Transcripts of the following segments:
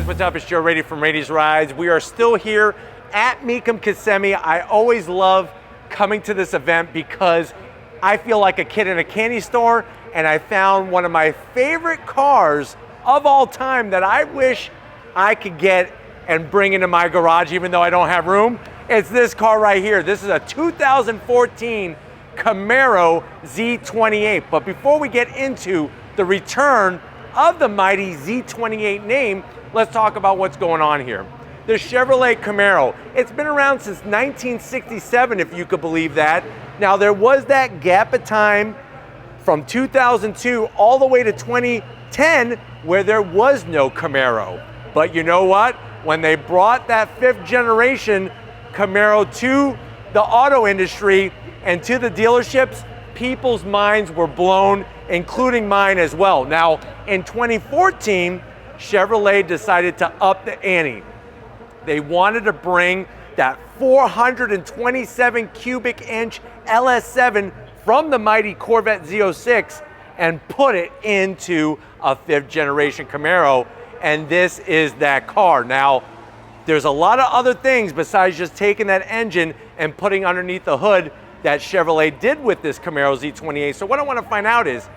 guys, what's up? It's Joe Rady from Rady's Rides. We are still here at Mecum Kissimmee. I always love coming to this event because I feel like a kid in a candy store, and I found one of my favorite cars of all time that I wish I could get and bring into my garage even though I don't have room. It's this car right here. This is a 2014 Camaro Z28. But before we get into the return of the mighty Z28 name, let's talk about what's going on here. The Chevrolet Camaro, it's been around since 1967, if you could believe that. Now there was that gap of time from 2002 all the way to 2010 where there was no Camaro. But you know what? When they brought that fifth generation Camaro to the auto industry and to the dealerships, people's minds were blown, including mine as well. Now, in 2014, Chevrolet decided to up the ante. They wanted to bring that 427 cubic inch LS7 from the mighty Corvette Z06 and put it into a fifth generation Camaro, and this is that car. Now, there's a lot of other things besides just taking that engine and putting underneath the hood that Chevrolet did with this Camaro Z28. So what I want to find out is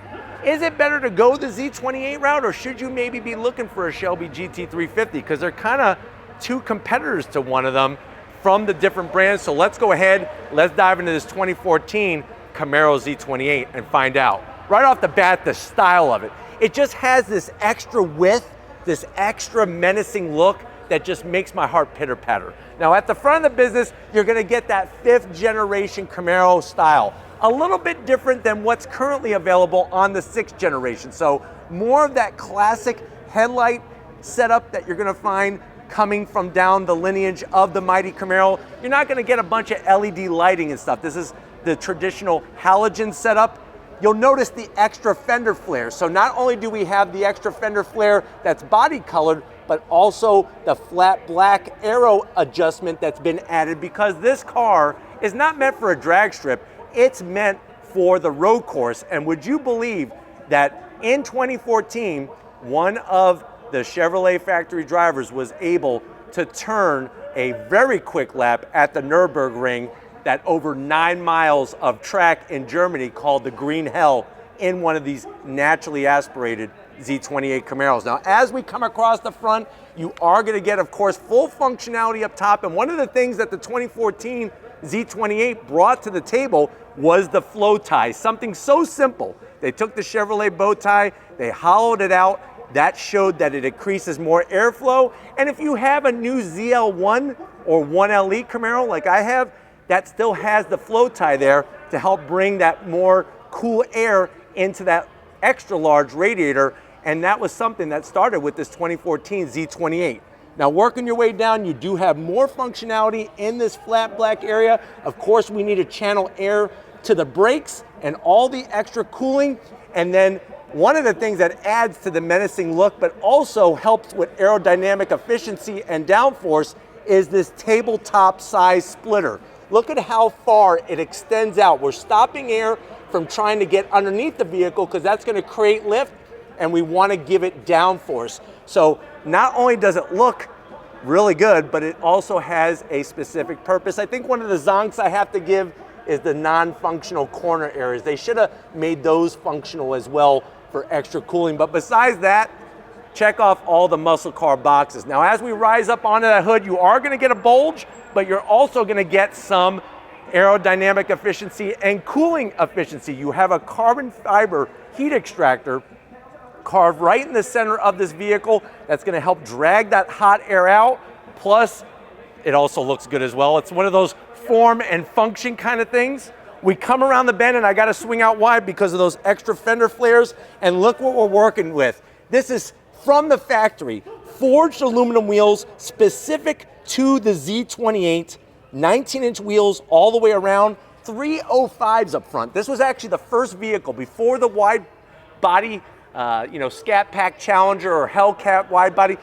it better to go the Z28 route, or should you maybe be looking for a Shelby GT350? Because they're kind of two competitors to one of them from the different brands. So let's go ahead, let's dive into this 2014 Camaro Z28 and find out. Right off the bat, the style of it. It just has this extra width, this extra menacing look that just makes my heart pitter patter. Now at the front of the business, you're gonna get that fifth generation Camaro style. A little bit different than what's currently available on the sixth generation. So more of that classic headlight setup that you're gonna find coming from down the lineage of the mighty Camaro. You're not gonna get a bunch of LED lighting and stuff. This is the traditional halogen setup. You'll notice the extra fender flare. So not only do we have the extra fender flare that's body colored, but also the flat black aero adjustment that's been added, because this car is not meant for a drag strip, it's meant for the road course. And would you believe that in 2014, one of the Chevrolet factory drivers was able to turn a very quick lap at the Nürburgring, that over 9 miles of track in Germany called the Green Hell, in one of these naturally aspirated Z28 Camaros. Now, as we come across the front, you are gonna get, of course, full functionality up top. And one of the things that the 2014 Z28 brought to the table was the flow tie, something so simple. They took the Chevrolet bow tie, they hollowed it out. That showed that it increases more airflow. And if you have a new ZL1 or 1LE Camaro like I have, that still has the flow tie there to help bring that more cool air into that extra large radiator. And that was something that started with this 2014 Z28. Now, working your way down, you do have more functionality in this flat black area. Of course, we need to channel air to the brakes and all the extra cooling. And then one of the things that adds to the menacing look, but also helps with aerodynamic efficiency and downforce, is this tabletop size splitter. Look at how far it extends out. We're stopping air from trying to get underneath the vehicle, because that's gonna create lift, and we wanna give it downforce. So not only does it look really good, but it also has a specific purpose. I think one of the zonks I have to give is the non-functional corner areas. They should have made those functional as well for extra cooling. But besides that, check off all the muscle car boxes. Now, as we rise up onto that hood, you are gonna get a bulge, but you're also gonna get some aerodynamic efficiency and cooling efficiency. You have a carbon fiber heat extractor carved right in the center of this vehicle that's gonna help drag that hot air out. Plus, it also looks good as well. It's one of those form and function kind of things. We come around the bend and I gotta swing out wide because of those extra fender flares, and look what we're working with. This is from the factory, forged aluminum wheels specific to the Z28, 19-inch wheels all the way around, 305s up front. This was actually the first vehicle before the wide body, Scat Pack Challenger or Hellcat wide body.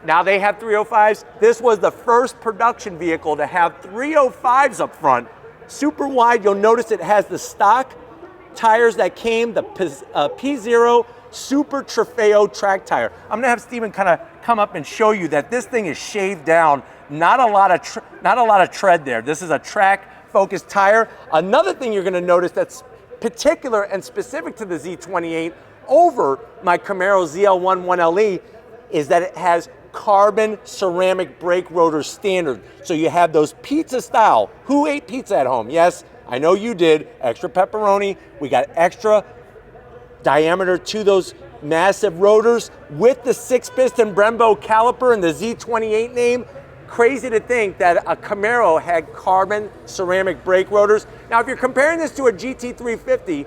Now they have 305s. This was the first production vehicle to have 305s up front. Super wide. You'll notice it has the stock tires that came, the P0 Super Trofeo track tire. I'm gonna have Steven kind of come up and show you that this thing is shaved down. Not a lot of tread there. This is a track focused tire. Another thing you're gonna notice that's particular and specific to the Z28 over my Camaro ZL1 1LE is that it has carbon ceramic brake rotors standard. So you have those pizza style. Who ate pizza at home? Yes, I know you did. Extra pepperoni. We got extra diameter to those massive rotors with the 6-piston Brembo caliper and the Z28 name. Crazy to think that a Camaro had carbon ceramic brake rotors. Now, if you're comparing this to a GT350,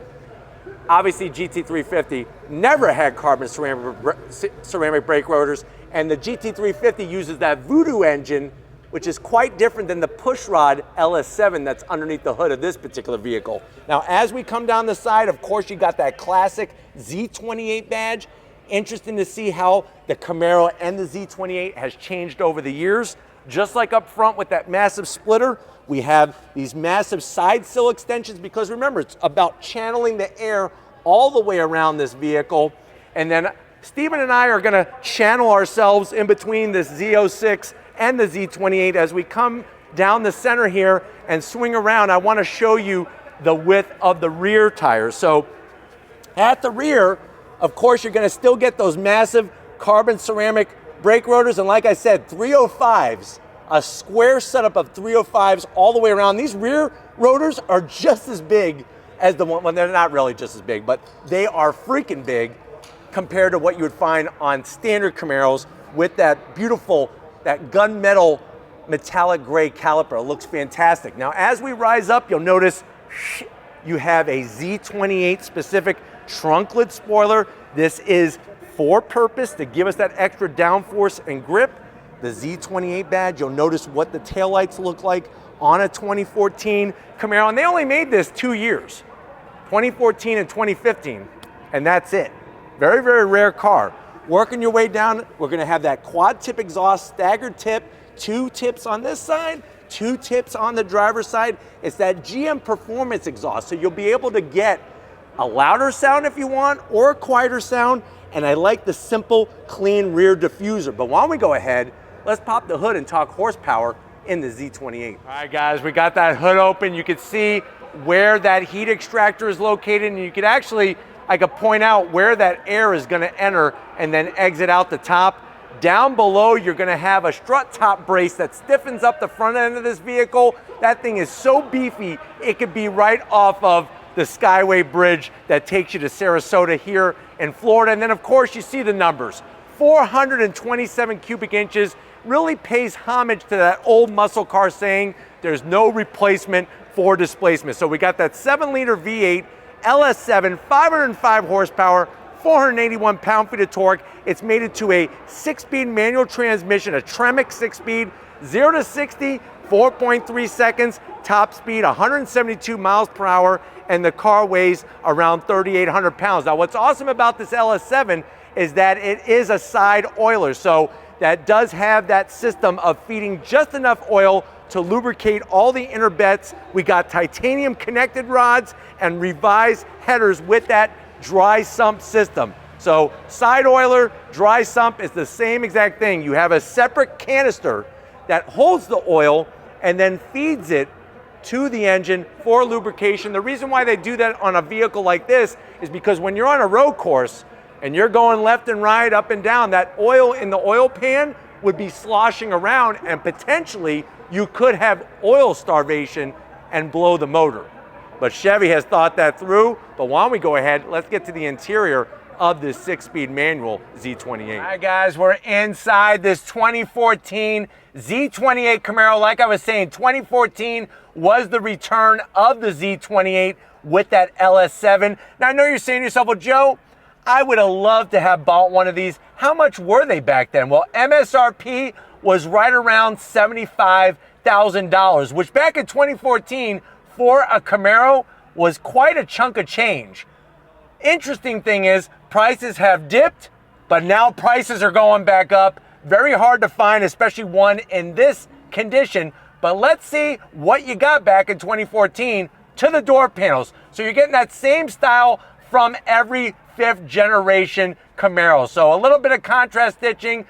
obviously GT350 never had carbon ceramic brake rotors, and the GT350 uses that Voodoo engine, which is quite different than the pushrod LS7 that's underneath the hood of this particular vehicle. Now, as we come down the side, of course, you got that classic Z28 badge. Interesting to see how the Camaro and the Z28 has changed over the years. Just like up front with that massive splitter, we have these massive side sill extensions because remember, it's about channeling the air all the way around this vehicle. And then Steven and I are gonna channel ourselves in between this Z06 and the Z28 as we come down the center here and swing around. I wanna show you the width of the rear tires. So at the rear, of course, you're gonna still get those massive carbon ceramic brake rotors, and like I said, 305s, a square setup of 305s all the way around. These rear rotors are just as big as the one, well, they're not really just as big, but they are freaking big compared to what you would find on standard Camaros with that beautiful, that gunmetal metallic gray caliper. It looks fantastic. Now, as we rise up, you'll notice you have a Z28 specific trunk lid spoiler. This is for purpose to give us that extra downforce and grip. The Z28 badge, you'll notice what the taillights look like on a 2014 Camaro, and they only made this 2 years, 2014 and 2015, and that's it. Very, very rare car. Working your way down, we're gonna have that quad tip exhaust, staggered tip, 2 tips on this side, 2 tips on the driver's side. It's that GM performance exhaust, so you'll be able to get a louder sound if you want, or a quieter sound, and I like the simple, clean rear diffuser. But why don't we go ahead, let's pop the hood and talk horsepower in the Z28. All right, guys, we got that hood open. You can see where that heat extractor is located, and you could actually, I could point out where that air is gonna enter and then exit out the top. Down below, you're gonna have a strut top brace that stiffens up the front end of this vehicle. That thing is so beefy, it could be right off of the Skyway Bridge that takes you to Sarasota here in Florida. And then of course you see the numbers, 427 cubic inches, really pays homage to that old muscle car saying there's no replacement for displacement. So we got that 7-liter V8 LS7, 505 horsepower, 481 pound-feet of torque. It's mated to a 6-speed manual transmission, a Tremec 6-speed, 0 to 60, 4.3 seconds, top speed 172 miles per hour, and the car weighs around 3,800 pounds. Now, what's awesome about this LS7 is that it is a side oiler, so that does have that system of feeding just enough oil to lubricate all the inner bits. We got titanium connected rods and revised headers with that dry sump system. So side oiler, dry sump is the same exact thing. You have a separate canister that holds the oil and then feeds it to the engine for lubrication. The reason why they do that on a vehicle like this is because when you're on a road course and you're going left and right, up and down, that oil in the oil pan would be sloshing around and potentially you could have oil starvation and blow the motor. But Chevy has thought that through. But why don't we go ahead, let's get to the interior of this 6-speed manual Z28. All right, guys, we're inside this 2014 Z28 Camaro. Like I was saying, 2014 was the return of the Z28 with that LS7. Now, I know you're saying to yourself, well, Joe, I would have loved to have bought one of these. How much were they back then? Well, MSRP was right around $75,000, which back in 2014 for a Camaro was quite a chunk of change. Interesting thing is, prices have dipped, but now prices are going back up. Very hard to find, especially one in this condition. But let's see what you got back in 2014 to the door panels. So you're getting that same style from every 5th generation Camaro. So a little bit of contrast stitching,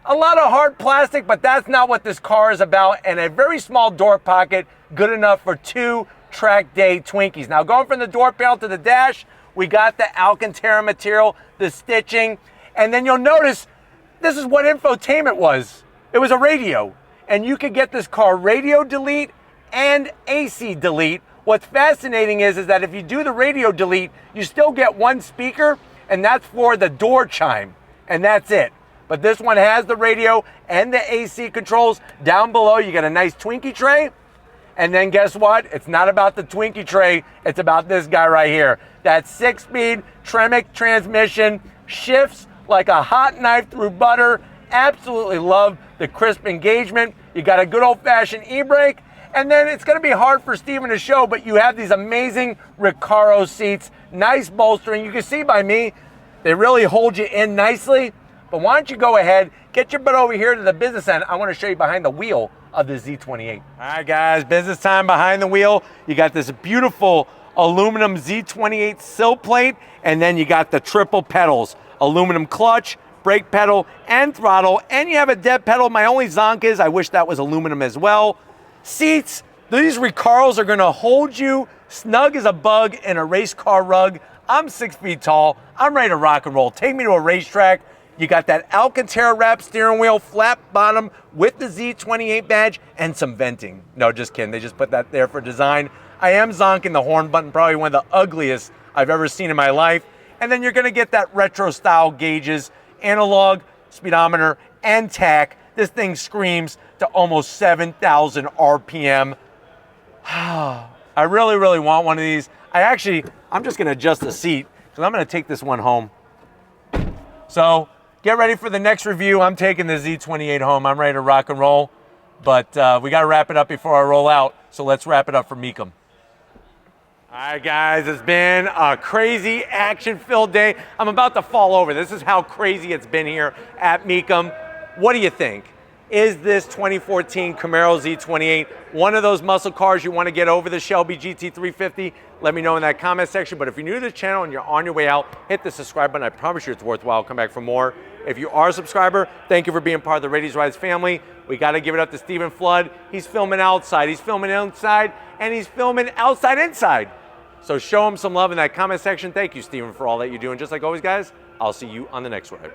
a lot of hard plastic, but that's not what this car is about, and a very small door pocket, good enough for 2 track day Twinkies. Now going from the door panel to the dash, we got the Alcantara material, the stitching, and then you'll notice this is what infotainment was. It was a radio, and you could get this car radio delete and AC delete. What's fascinating is that if you do the radio delete, you still get 1 speaker, and that's for the door chime, and that's it. But this one has the radio and the AC controls. Down below, you get a nice Twinkie tray. And then guess what? It's not about the Twinkie tray. It's about this guy right here. That 6-speed Tremec transmission shifts like a hot knife through butter. Absolutely love the crisp engagement. You got a good old-fashioned e-brake. And then it's going to be hard for Steven to show, but you have these amazing Recaro seats. Nice bolstering. You can see by me, they really hold you in nicely. But why don't you go ahead, get your butt over here to the business end. I want to show you behind the wheel of the Z28. All right, guys, business time behind the wheel. You got this beautiful aluminum Z28 sill plate, and then you got the triple pedals, aluminum clutch, brake pedal, and throttle, and you have a dead pedal. My only zonk is I wish that was aluminum as well. Seats, these Recaros are gonna hold you snug as a bug in a race car rug. I'm 6 feet tall. I'm ready to rock and roll. Take me to a racetrack. You got that Alcantara wrap steering wheel, flat bottom with the Z28 badge, and some venting. No, just kidding. They just put that there for design. I am zonking the horn button, probably one of the ugliest I've ever seen in my life. And then you're gonna get that retro style gauges, analog, speedometer, and tach. This thing screams to almost 7,000 RPM. I really, really want one of these. I'm just gonna adjust the seat because I'm gonna take this one home. So get ready for the next review. I'm taking the Z28 home. I'm ready to rock and roll, but we got to wrap it up before I roll out. So let's wrap it up for Meekum. All right, guys, it's been a crazy action-filled day. I'm about to fall over. This is how crazy it's been here at Meekum. What do you think? Is this 2014 Camaro Z28 one of those muscle cars you want to get over the Shelby GT350? Let me know in that comment section. But if you're new to the channel and you're on your way out, hit the subscribe button. I promise you it's worthwhile. Come back for more. If you are a subscriber, thank you for being part of the Ladies Rides family. We got to give it up to Stephen Flood. He's filming outside, he's filming inside, and he's filming outside inside. So show him some love in that comment section. Thank you, Stephen, for all that you do. And just like always, guys, I'll see you on the next ride.